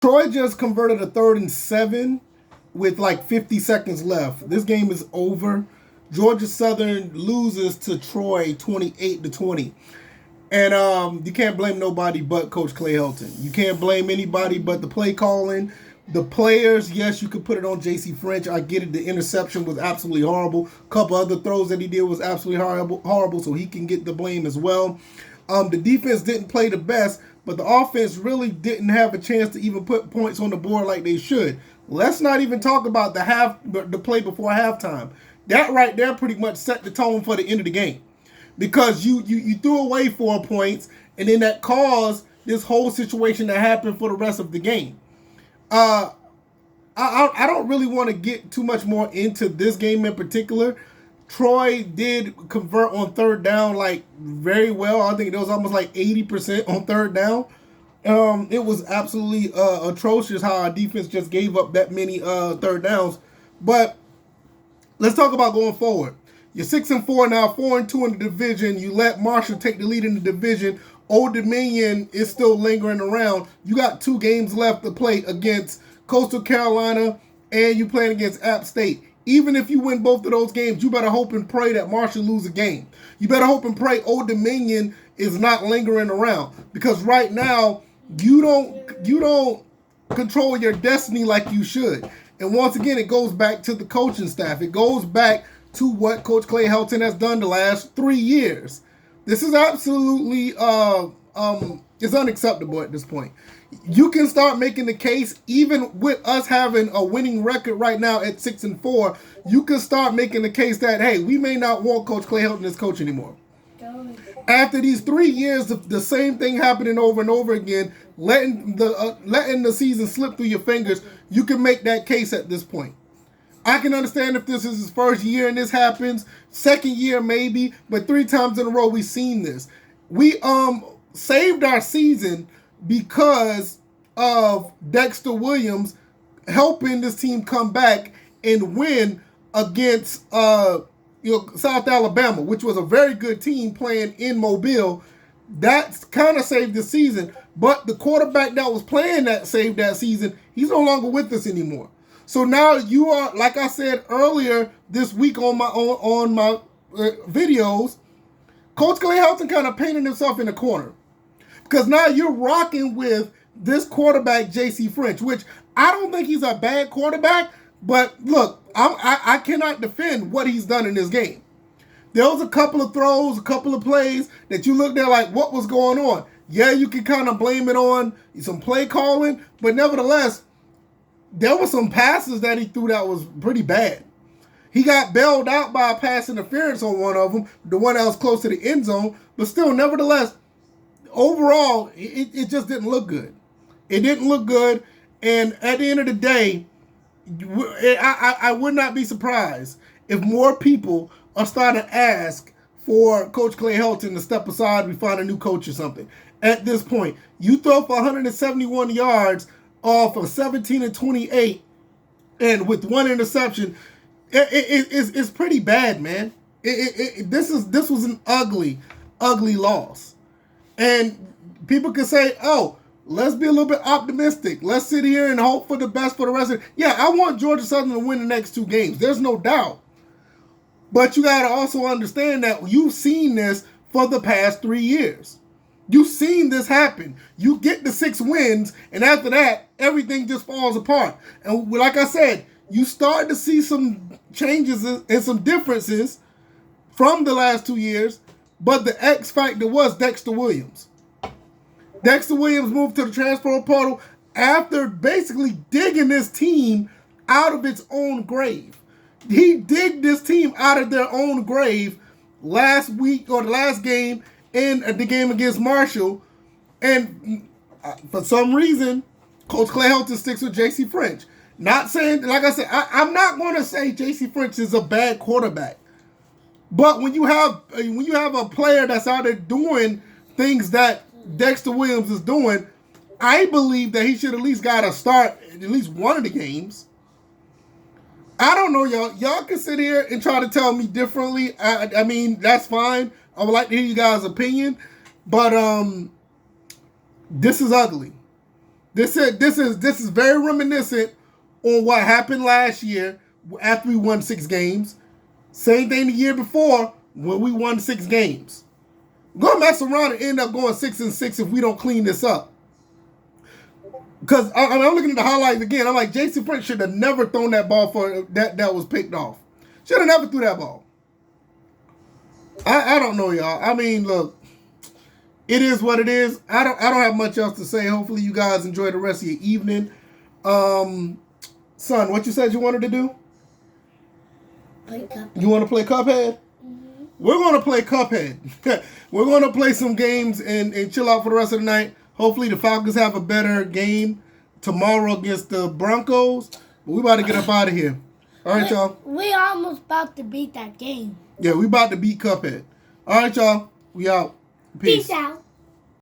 Troy just converted a 3rd and 7 with like 50 seconds left. This game is over. Georgia Southern loses to Troy 28-20. And you can't blame nobody but Coach Clay Helton. You can't blame anybody but the play calling. The players, yes, you could put it on J.C. French. I get it. The interception was absolutely horrible. A couple other throws that he did was absolutely horrible, so he can get the blame as well. The defense didn't play the best, but the offense really didn't have a chance to even put points on the board like they should. Let's not even talk about the play before halftime. That right there pretty much set the tone for the end of the game, because you threw away 4 points, and then that caused this whole situation to happen for the rest of the game. I don't really want to get too much more into this game in particular. Troy did convert on 3rd down like very well. I think it was almost like 80% on 3rd down. It was absolutely atrocious how our defense just gave up that many 3rd downs. But let's talk about going forward. You're 6-4 now, 4-2 in the division. You let Marshall take the lead in the division. Old Dominion is still lingering around. You got 2 games left to play against Coastal Carolina, and you playing against App State. Even if you win both of those games, you better hope and pray that Marshall lose a game. You better hope and pray Old Dominion is not lingering around, because right now you don't control your destiny like you should. And once again, it goes back to the coaching staff. It goes back to what Coach Clay Helton has done the last 3 years. This is absolutely it's unacceptable at this point. You can start making the case, even with us having a winning record right now at 6-4. You can start making the case that, hey, we may not want Coach Clay Helton as coach anymore. After these 3 years of the same thing happening over and over again, letting the season slip through your fingers, you can make that case at this point. I can understand if this is his first year and this happens, second year maybe, but 3 times in a row we've seen this. We saved our season because of Dexter Williams helping this team come back and win against South Alabama, which was a very good team playing in Mobile. That kind of saved the season, but the quarterback that was playing that saved that season, he's no longer with us anymore. So now you are, like I said earlier this week on my videos, Coach Clay Helton kind of painted himself in a corner, because now you're rocking with this quarterback, J.C. French, which I don't think he's a bad quarterback, but look, I cannot defend what he's done in this game. There was a couple of throws, a couple of plays that you looked at like, what was going on? Yeah, you can kind of blame it on some play calling, but nevertheless, there were some passes that he threw that was pretty bad. He got bailed out by a pass interference on one of them, the one that was close to the end zone, but still, nevertheless, overall, it just didn't look good. It didn't look good, and at the end of the day, I would not be surprised if more people are starting to ask for Coach Clay Helton to step aside, we find a new coach or something. At this point, you throw for 171 yards off of 17-28, and with 1 interception, it's pretty bad, man. This was an ugly loss. And people can say, oh, let's be a little bit optimistic. Let's sit here and hope for the best for the rest of it. Yeah, I want Georgia Southern to win the next 2 games. There's no doubt. But you got to also understand that you've seen this for the past 3 years. You've seen this happen. You get the 6 wins, and after that, everything just falls apart. And like I said, you start to see some changes and some differences from the last 2 years, but the X factor was Dexter Williams. Dexter Williams moved to the transfer portal after basically digging this team out of its own grave. He digged this team out of their own grave last week, or the last game, in the game against Marshall, and for some reason, Coach Clay Helton sticks with J.C. French. Not saying, like I said, I'm not going to say J.C. French is a bad quarterback, but when you have a player that's out there doing things that Dexter Williams is doing, I believe that he should at least got to start at least one of the games. I don't know, y'all. Y'all can sit here and try to tell me differently. I mean, that's fine. I would like to hear you guys' opinion, but this is ugly. This is very reminiscent on what happened last year after we won 6 games. Same thing the year before when we won 6 games. We're gonna mess around and end up going 6-6 if we don't clean this up. Because I'm looking at the highlights again. I'm like, Jason Prince should have never thrown that ball for that was picked off. Should have never threw that ball. I don't know, y'all. I mean, look, it is what it is. I don't have much else to say. Hopefully, you guys enjoy the rest of your evening. Son, what you said you wanted to do? Play Cuphead. You want to play Cuphead? Mm-hmm. We're going to play Cuphead. We're going to play some games and chill out for the rest of the night. Hopefully, the Falcons have a better game tomorrow against the Broncos. But we about to get up out of here. All right, y'all. We almost about to beat that game. Yeah, we about to beat Cuphead. All right, y'all. We out. Peace. Peace out.